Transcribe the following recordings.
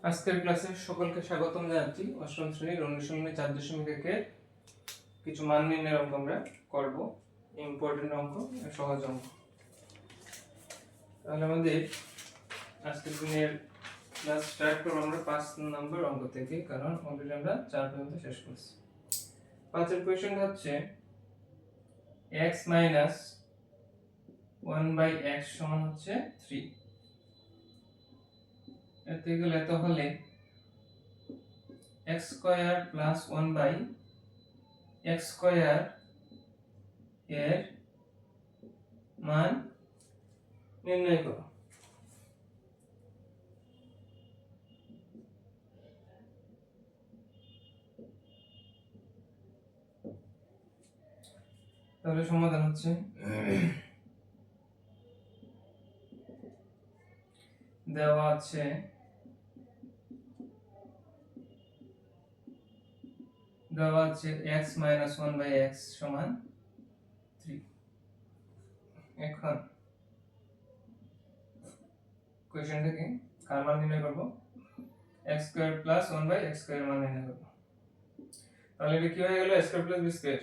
আজকের ক্লাসে সকলকে স্বাগতম জানাচ্ছি। অষ্টম শ্রেণীর অনুশীলনী 4.1 কিছু মান নির্ণয়ের অঙ্ক আমরা করব। ইম্পর্টেন্ট অঙ্ক, সহজ অঙ্ক। তাহলে আমাদের আজকের দিনের ক্লাস স্টার্ট করব আমরা 5 নম্বর অঙ্ক থেকে, কারণ অলরেডি আমরা 4 পর্যন্ত শেষ করছি। 5 এর কোশ্চেন হচ্ছে x - 1/x সমান হচ্ছে 3। এতে গেলে তাহলে x square plus 1/x square এর মান নির্ণয় করো। তাহলে সমাধান হচ্ছে দেওয়া আছে x - 1/x সমান 3। এখন কোশ্চেন থেকে কার মান নির্ণয় করব? x square plus 1/x square মান নির্ণয় করব। তাহলে এটা কি হয়ে গেল? x square plus b square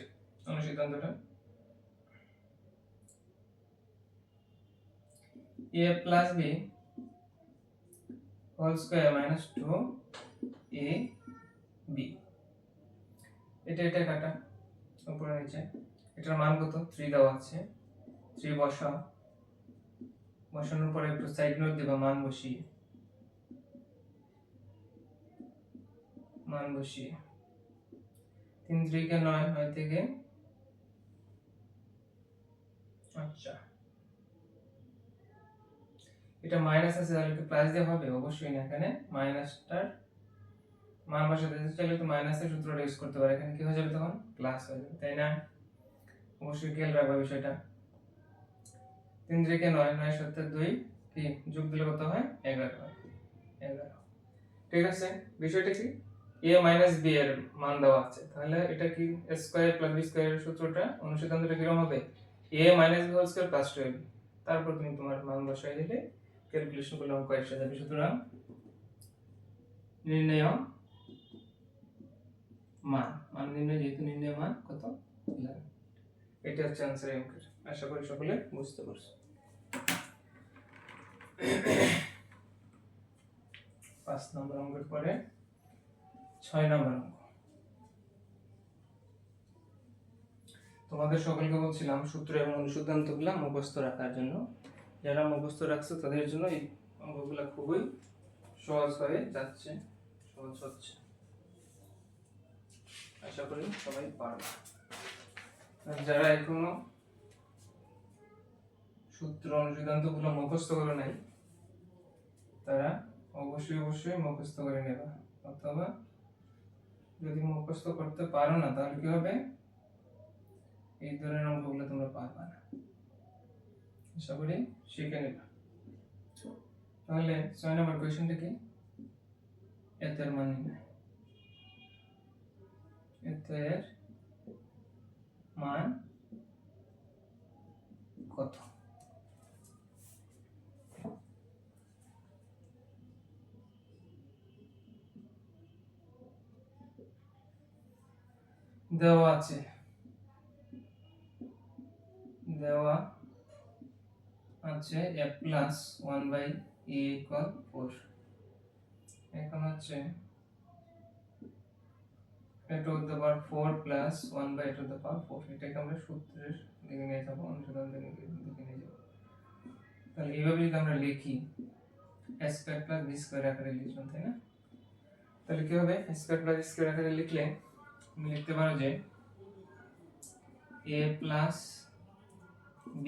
অনুসিদ্ধান্তটা a plus b whole square minus 2ab। এটা কাটা উপরে নিচে। এটার মান কত? 3 দেওয়া আছে। 3 বসানোর পরে একটু সাইড নোট দিবা মান বসিয়ে 3 3 কে 9, 9 থেকে আচ্ছা এটা মাইনাস আছে, তাহলে কি প্লাস দিয়ে হবে? অবশ্যই না, এখানে মাইনাসটার মান বসাতে চাইলে তো মাইনাসের সূত্রটা ইউজ করতে পারে। এখানে কি হয়ে যাবে? তখন প্লাস হয়ে যাবে, তাই না? অবশ্যই খেয়াল রাখবা বিষয়টা। 3 3 কে 9, 9 7 2 কি যোগ দিলে কত হয়? 11 হয়। 11, ঠিক আছে। বিষয়টা কি? a মাইনাস b এর মান দেওয়া আছে, তাহলে এটা কি a স্কয়ার প্লাস b স্কয়ারের সূত্রটা অনুসিদ্ধান্তটা কিরকম হবে? a minus b whole square plus 12। তারপর তুমি তোমার মান বসাই দিলে ক্যালকুলেশন করলে অঙ্ক এসে যাবে। সুতরাং নির্ণয় মান নির্ণয়, যেহেতু নির্ণয় মান কত? 11। এটা হচ্ছে आंसर এই অঙ্কের। আশা করি সকলে বুঝতে পারছো। 5 নম্বর অঙ্কের পরে 6 নম্বর অঙ্ক। তোমাদের সকলকে বলছিলাম সূত্র এবং অনুসিদ্ধান্তগুলো মুখস্থ রাখার জন্য। যারা মুখস্থ রাখছো তাদের জন্য এই অঙ্কগুলো খুবই সহজ হয়ে যাচ্ছে, সহজ হচ্ছে। আশা করি সবাই পারবে। যারা এখনো সূত্র অনুসিদ্ধান্তগুলো মুখস্থ করে নাই, তারা অবশ্যই মুখস্থ করে নেবা। অথবা যদি মুখস্থ করতে পারো না, তাহলে কি হবে? এই ধরনের অঙ্কগুলো তোমরা পারবে না। আশা করি শিখে নেবা। তাহলে 6 নম্বর কোশ্চেনটা কি? এতের মান নির্ণয়। এতের মান কত? দেওয়া আছে a প্লাস 1/a ইকুয়াল 4। এখন হচ্ছে a two the power 4 plus 1/a two the power 4। এটাকে আমরা সূত্রের দিকে নিয়ে যাব, অনুসিদ্ধান্তের দিকে নিয়ে যাব। তাহলে এইভাবে যদি আমরা লিখি a square plus b square আকারে লিখলাম, তাই না? তাহলে কি হবে? a square plus b square আকারে লিখলে তুমি লিখতে পারো যে a plus b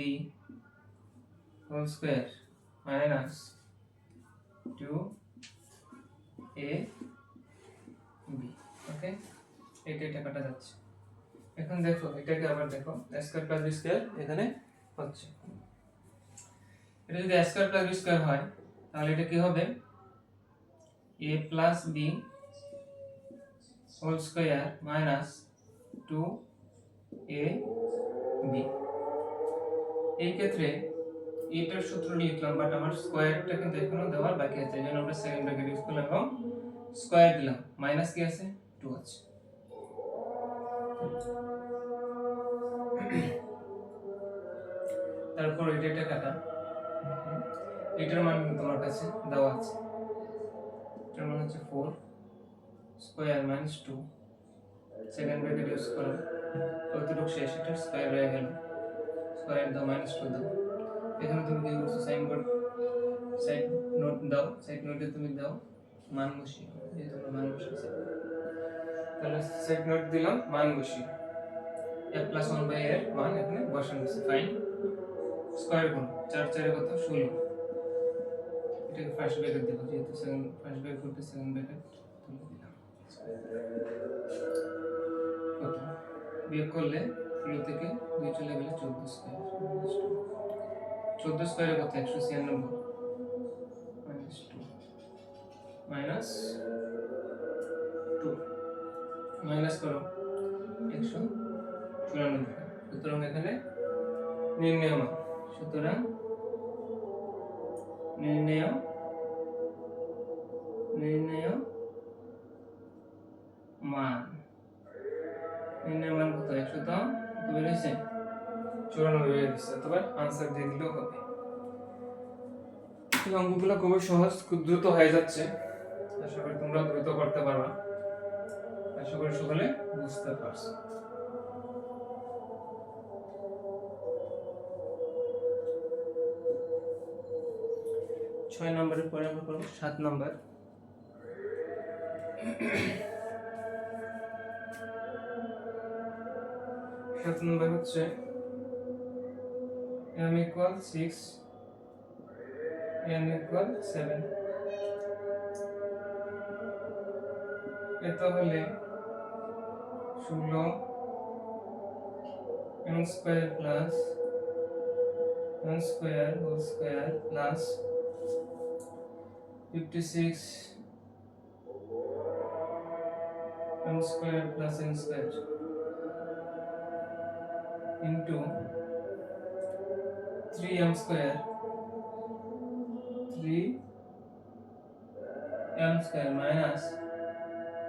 whole square minus 2ab। Okay, এটা কাটা যাচ্ছে। এখন দেখো এটাকে আবার দেখো, a square plus b square এখানে হচ্ছে। এটা যদি a square plus b square হয়, তাহলে এটা কি হবে? a plus b whole square minus 2ab। এই ক্ষেত্রে এটার সূত্র লিখলাম, বাট আমার স্কয়ারটা কিন্তু এখনো দেওয়ার বাকি আছে, এই জন্য আমরা সেকেন্ড ব্র্যাকেট ইউজ করলাম। এবং স্কয়ার দিলাম, মাইনাস কি আছে 2 আছে। তারপর এটা কাটা, এটার মান তোমার কাছে দেওয়া আছে, এটার মান হচ্ছে 4 square minus 2, second bracket use করো, কতটুকু শেষ, এটা স্কয়ার হয়ে গেল, স্কয়ার দাও মাইনাস 2 দাও। এখানে তুমি কি করছো, সাইন বোর্ড সাইড নোট দাও, সাইড নোটে তুমি দাও মান বসিয়ে, এই তোমরা মান বসিয়েছে, তাহলে সাইড নোট দিলাম মান বসিয়ে, a প্লাস 1 বাই এর মান এখানে বসানো আছে। ফাইন, স্কয়ার করো, 4 4 এর কত 16, এটাকে ফার্স্ট ব্র্যাকেট দেব, যেহেতু সেকেন্ড ফার্স্ট ব্র্যাকেট করতে সেকেন্ড ব্র্যাকেট তুলে দিলাম। কত বিয়োগ করলে 16 থেকে 2 চলে গেলে 14 স্কয়ার, 14 স্কয়ারে কত 196 মাইনাস 2 মাইনাস 2 মাইনাস করো 194। সুতরাং এখানে নির্ণয় মান, সুতরাং নির্ণয় মান, নির্ণয় মান কত 100 তো বের হয়েছে 94 বের হয়েছে, অথবা आंसर দিয়ে দিলেও হবে। এই অঙ্কগুলো খুবই সহজ, খুব দ্রুত হয়ে যাচ্ছে, আশা করি তোমরা দ্রুত করতে পারবা, আশা করি সকলে বুঝতে পারছো। ছয় নম্বরের পরে আমরা করব 7 নম্বর। 7 নম্বর হচ্ছে m equal 6 n equal 7, এটা হলে 16 m square plus n square whole square plus 56 m square plus n square into 3m square, 3m square minus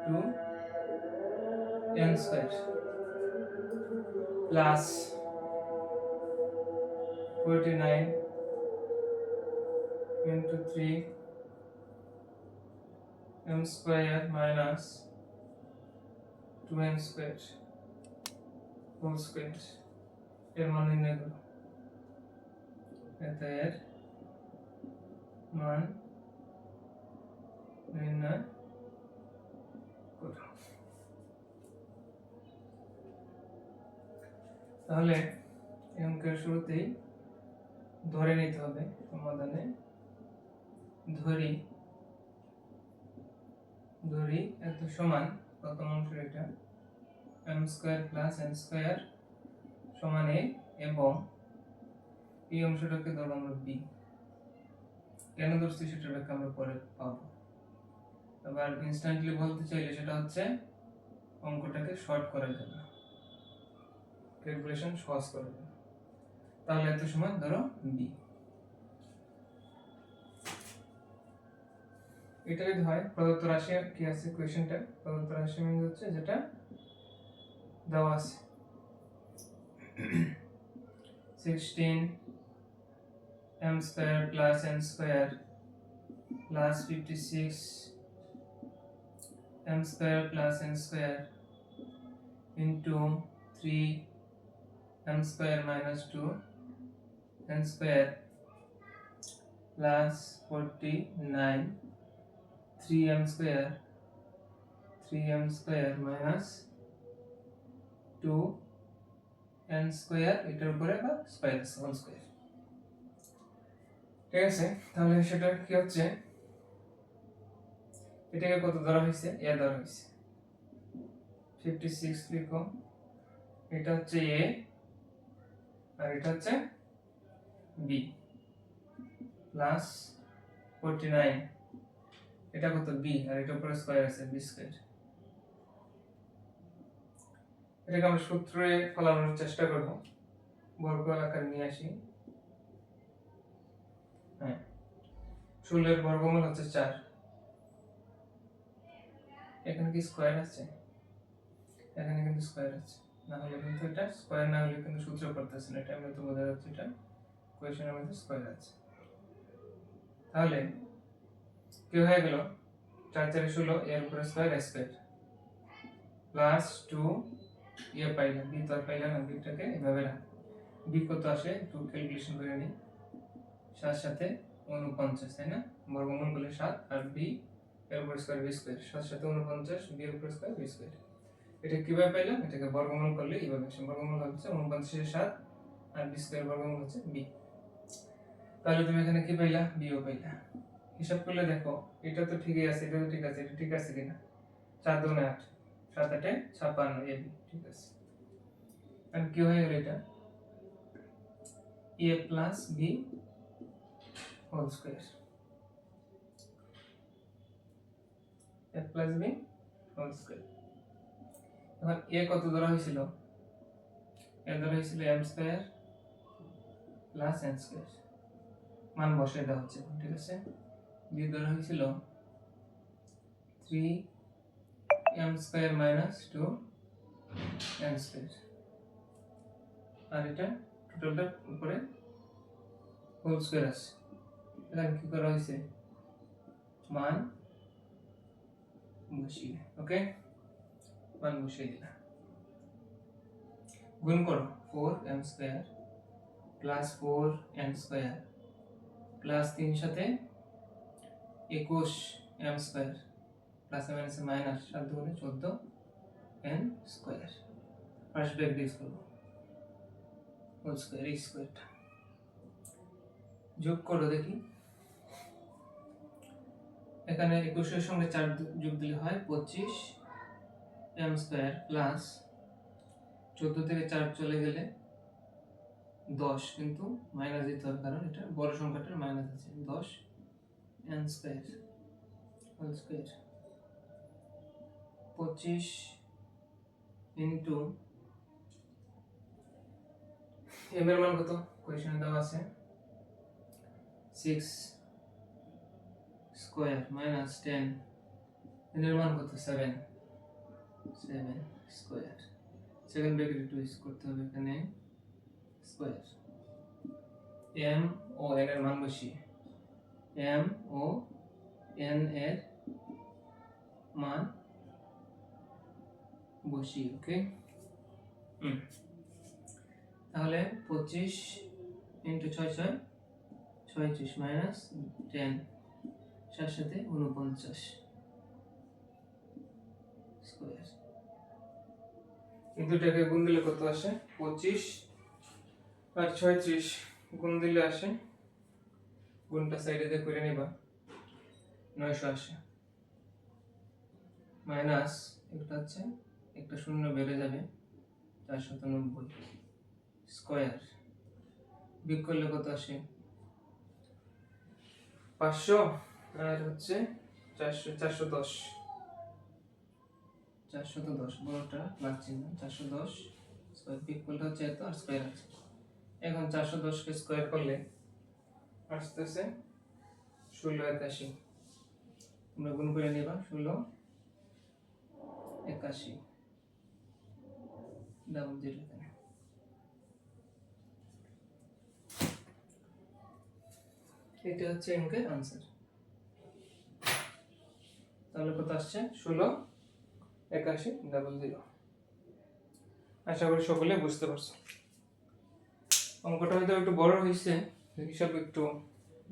2n square plus 49 into 3m square minus 2n square whole square, এর মান নির্ণয় করো, এর মান নির্ণয় করো। তাহলে এই অঙ্কের শুরুতেই ধরে নিতে হবে, সমাধানে ধরি এত সমান, প্রথম অংশ এটা m square plus n square সমান a, এবং এই অংশটাকে ধরো আমরা b, কেন ধরছি সেটা ব্যাখ্যা আমরা পরে পাবো। আবার ইনস্ট্যান্টলি বলতে চাইলে সেটা হচ্ছে অঙ্কটাকে শর্ট করার জন্য, ক্যালকুলেশন সহজ করার জন্য। তাহলে এত সমান ধরো b, এটা যদি হয় প্রদত্ত রাশি কি আছে, কোয়েশ্চেনটা প্রদত্ত রাশি মানে হচ্ছে যেটা দেওয়া আছে 16 m square plus n square plus 56 m square plus n square into 3 m square minus 2 n square plus 49 3m square minus 2 n square, এটার উপরে বা স্কয়ার আছে হোল স্কয়ার, ঠিক আছে। তাহলে সেটা কি হচ্ছে, এটাকে কত ধরা হয়েছে, a ধরা হয়েছে, 56 লিখো, এটা হচ্ছে a আর এটা হচ্ছে b প্লাস 49, এটা কত b আর এটা উপরে স্কয়ার আছে b স্কয়ার। এটাকে আমরা সূত্রে ফলানোর চেষ্টা করব, বর্গ আকার নিয়ে আসি। হ্যাঁ, 16 এর বর্গমূল হচ্ছে 4, এখানে কি স্কয়ার আছে? এখানে কিন্তু স্কয়ার আছে, না হলে কিন্তু এটা স্কয়ার না হলে কিন্তু সূত্র করতেছে না, এটা আমরা তো বোঝা যাচ্ছে এটা কোয়েশ্চেনের মধ্যে স্কয়ার আছে। তাহলে কি হয়ে গেল, 4 4 16 এর উপরে স্কয়ার স্কয়ার প্লাস 2 এ পাইলাম, বি তো আর পাইলাম না, বিটাকে এভাবে রাখ। বি কত আসে একটু ক্যালকুলেশন করে নিই, 7 সাথে 49 তাই না, বর্গমূল করলে 7 আর বি এর উপর স্কয়ার বি স্কয়ার, 7 সাথে 49 বি এর উপর স্কয়ার বি স্কয়ার। এটা কিভাবে পাইলাম, এটাকে বর্গমূল করলে এইভাবে আসে, বর্গমূল হচ্ছে 49 এর 7 আর বি স্কয়ার বর্গমূল হচ্ছে বি। তাহলে তুমি এখানে কি পাইলা, বিও পাইলা। হিসাব করলে দেখো এটা তো ঠিকই আছে, এটা তো ঠিক আছে, এটা ঠিক আছে কিনা, 4 2 8 7 8 56 এ বি ঠিক আছে। আর কি হয়ে গেল, এটা a plus B whole square, a plus B whole square. এখন a কত ধরা হয়েছিল, a ধরা হয়েছিল m square plus n square, মান বসিয়ে দেওয়া হচ্ছে ঠিক আছে। b ধরা হয়েছিল 3m square minus 2n square, আর এটা টোটালটা উপরে হোল স্কয়ার আছে। এখানে কি করা হয়েছে, মান বসিয়ে, ওকে মান বসিয়ে দিলাম, গুণ করো 4m square plus 4n square plus 3 সাথে 21m square plus minus minus 7 দুগুণে 14n square, first bracket use করব, হোল স্কয়ার এই স্কয়ারটা যোগ করো দেখি। এখানে 21 এর সঙ্গে 4 যোগ দিলে হয় 25m স্কয়ার প্লাস 14 থেকে 4 চলে গেলে 10, কিন্তু মাইনাস দিতে হবে কারণ এটা বড় সংখ্যাটার মাইনাস আছে, 10n square whole square 25 into m এর মান কত কোয়েশ্চনে দেওয়া আছে 6 স্কয়ার মাইনাস 10, n এর মান কত 7 স্কয়ার, সেকেন্ড ব্র্যাকেট একটু ইউজ করতে হবে এখানে স্কয়ার, m ও n এর মান বসিয়ে, m ও n এর মান বসিয়ে, ওকে। তাহলে 25 ইনটু 6 6 36 মাইনাস 10 7 সাথে 49 স্কয়ার, এই দুটাকে গুণ দিলে কত আসে 25 আর 36 গুণ দিলে আসে, গুণটা সাইডে দিয়ে করে নিবা 980 মাইনাস একটা আছে একটা শূন্য বেড়ে যাবে 490 স্কয়ার, বিয়োগ করলে কত আসে 500 আর হচ্ছে 410 বড়টা প্লাস চিহ্ন 410 স্কয়ার, বিয়োগ করলে হচ্ছে এত আর স্কয়ার আছে। এখন 410 কে স্কয়ার করলে আসতেছে 1681, তোমরা গুণ করে নিবা 1681 ডাবল জিরো, এটা হচ্ছে অঙ্কের आंसर। তাহলে কত আসছে 168100। আশা করি সকলে বুঝতে পারছো। অঙ্কটা হয়তো একটু বড় হয়েছে, হিসাব একটু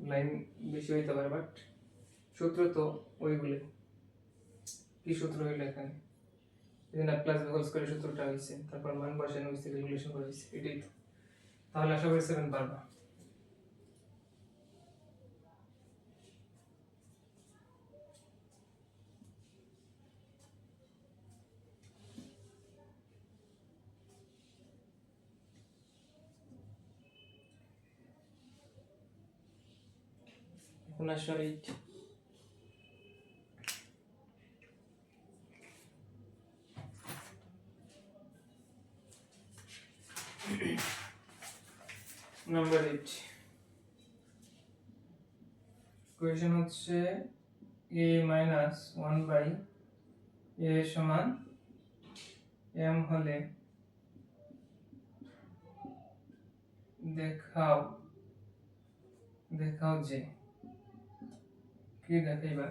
লাইন বেশি হইতে পারে, বাট সূত্র তো ওইগুলো। কি সূত্র হইলো এখানে, এখানে প্লাস হোল স্কয়ার সূত্রটা হইছে, তারপর মান বসানো হইছে, ক্যালকুলেশন করা হইছে, এটাই তো। তাহলে আশা করি 7 পারবা। এখন আসো 8 নাম্বার 8 কোয়েশ্চেন হচ্ছে a - 1/(x এ সমান m হলে দেখাও যে কি দেখাইবা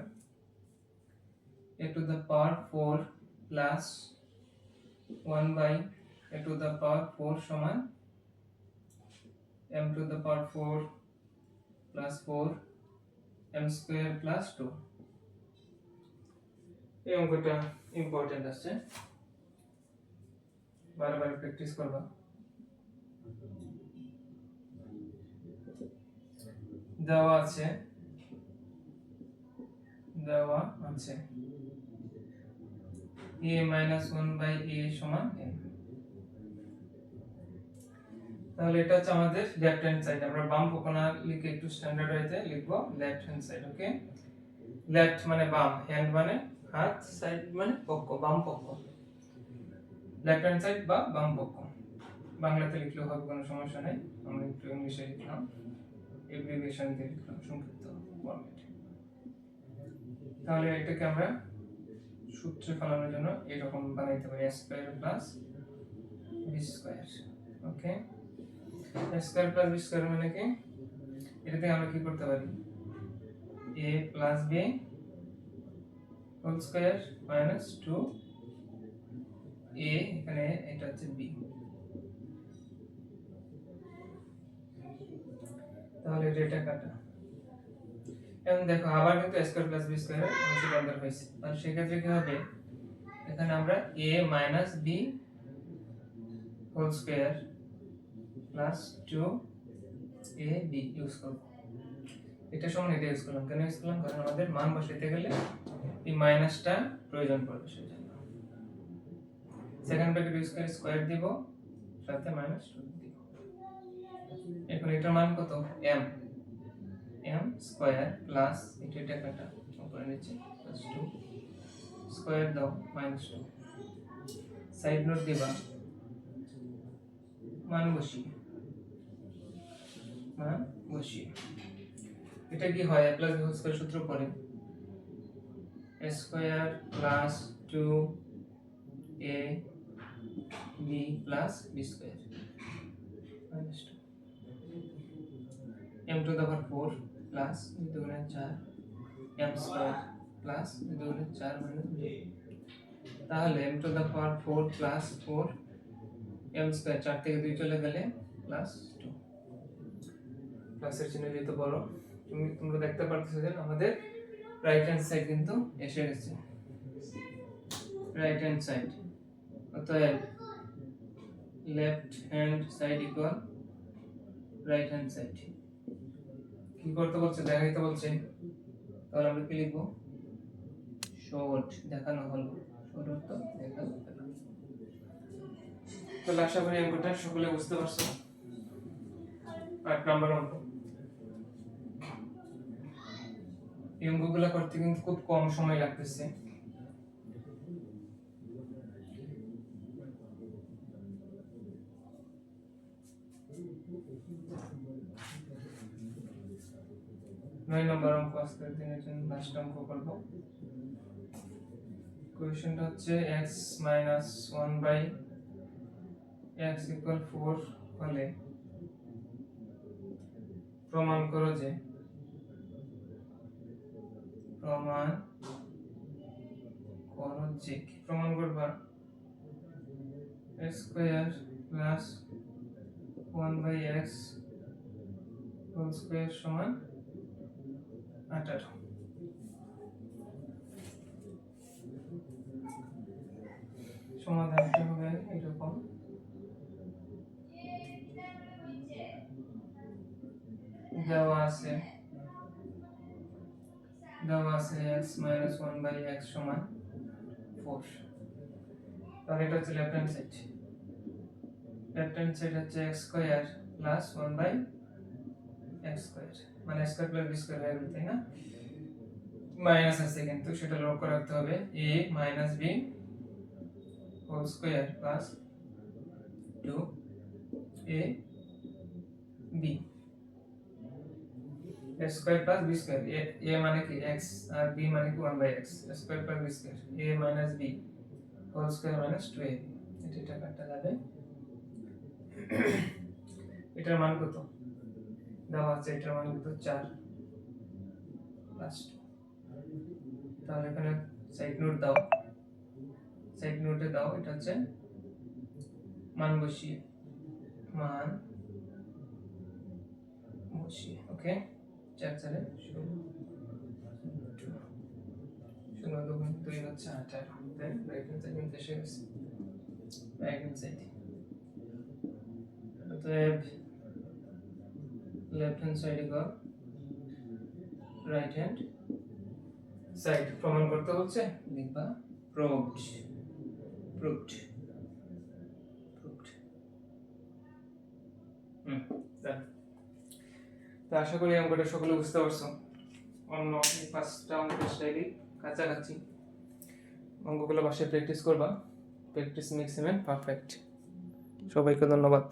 a to the power 4 plus 1 by a to the power 4 সমান m to the power 4 plus 4 m square plus 2 এই অঙ্কটা ইম্পর্টেন্ট আছে, বারবার প্র্যাকটিস করবা। দেওয়া আছে a minus 1 by a সমান n। তাহলে এটা হচ্ছে আমাদের লেফট হ্যান্ড সাইড। আমরা বাম পক্ষ না লিখে একটু স্ট্যান্ডার্ড ওয়েতে লিখবো লেফট হ্যান্ড সাইড। ওকে, লেফট মানে বাম, হ্যান্ড মানে হাত, সাইড মানে পক্ষ, বাম পক্ষ, লেফট হ্যান্ড সাইড বা বাম পক্ষ। বাংলাতে লিখলেও হবে, কোনো সমস্যা নাই। আমরা একটু ইংলিশে লিখলাম, এব্রিভিয়েশন দিয়ে লিখলাম, সংক্ষিপ্ত ফরম্যাটে। তাহলে এটাকে আমরা সূত্রে ফেলানোর জন্য এরকম বানাইতে পারি a square plus b square. Okay, a square plus b square মানে কি, এটাতে আমরা কি করতে পারি, a plus b whole square minus 2 a, এখানে এটা হচ্ছে b। তাহলে এটা কাটা। এখন দেখো আবার কিন্তু a square plus b square অংশে রূপান্তর হয়েছে। তাহলে সেক্ষেত্রে কি হবে, এখানে আমরা a minus b whole square plus 2ab use করব। এটা সমান এটা ইউজ করলাম, কেন ইউজ করলাম, কারণ আমাদের মান বসাইতে গেলে এই মাইনাসটা প্রয়োজন পড়বে, সেজন্য। সেকেন্ড ব্র্যাকেট ইউজ করে স্কয়ার দিব, সাথে মাইনাস 2 দিব। এখন এটার মান কত, m স্কয়ার প্লাস এটা কাটা উপরে নিচে প্লাস 2 স্কয়ার দাও মাইনাস 2, সাইড নোট দিবা, মান বসিয়ে এটা কি হয়, a plus b whole square সূত্র পড়ে a square plus 2ab plus b square minus 2 m to the power 4 plus 2 গুণে 4 m স্কয়ার প্লাস 2 গুণে 4 মাইনাস 2। তাহলে m to the power 4 plus 4 m square, 4 থেকে 2 চলে গেলে প্লাস 2, প্লাসের চিহ্ন যেহেতু বড়, তোমরা দেখতে পারতেছো যে আমাদের রাইট হ্যান্ড সাইড কিন্তু এসে গেছে, রাইট হ্যান্ড সাইড। অতএব left hand side equal right hand side. কি করতে বলছে, দেখাইতে বলছে। তাহলে আমরা কি লিখবো, শর্ট দেখানো হলো, শর্ট অর্থ দেখানো হলো। তাহলে আশা করি অঙ্কটা সকলে বুঝতে পারছো। 8 নাম্বার অঙ্ক। এই অঙ্কগুলো করতে কিন্তু খুব কম সময় লাগতেছে। নয় নম্বর অঙ্ক আজকের দিনের জন্য লাস্ট অঙ্ক করব। কোশ্চেনটা হচ্ছে x - 1 বাই x = 4 হলে প্রমাণ করো যে, কি প্রমাণ করবা, x square plus 1 by x whole square সমান 18। সমাধানটা হবে এরকম, দেওয়া আছে x - 1 বাই x সমান 4। তাহলে এটা হচ্ছে left hand side. Left hand side হচ্ছে x square plus 1 by x square, মানে x square plus b square হয়ে গেল, তাই না? মাইনাস আছে কিন্তু সেটা লক্ষ্য রাখতে হবে, a minus b whole square plus 2ab। a square plus b square a মানে কি x আর b মানে কি 1/x a square plus b square a minus b whole square minus 2ab এটা কাটা যাবে এটার মান কত দেওয়া আছে এটার মান কত 4 প্লাস 2 তাহলে এখানে সাইড নোট দাও সাইড নোটে দাও এটা হচ্ছে মান বসিয়ে ওকে 4 4 শূন্য দুগুণ 2 হচ্ছে 8 দেন রাইট হ্যান্ড সাইড নিতে এসে গেছে রাইট হ্যান্ড সাইড অতএব লেফট হ্যান্ড সাইডে গো রাইট হ্যান্ড সাইড প্রমাণ করতে হচ্ছে লিখবা proved proved done তো আশা করি অঙ্কটা সকলে বুঝতে পারছো অন্য পাঁচটা অঙ্কের স্টাইলই কাছাকাছি অঙ্কগুলো বাসায় প্র্যাকটিস করবা প্র্যাকটিস মেক্স ইট পারফেক্ট সবাইকে ধন্যবাদ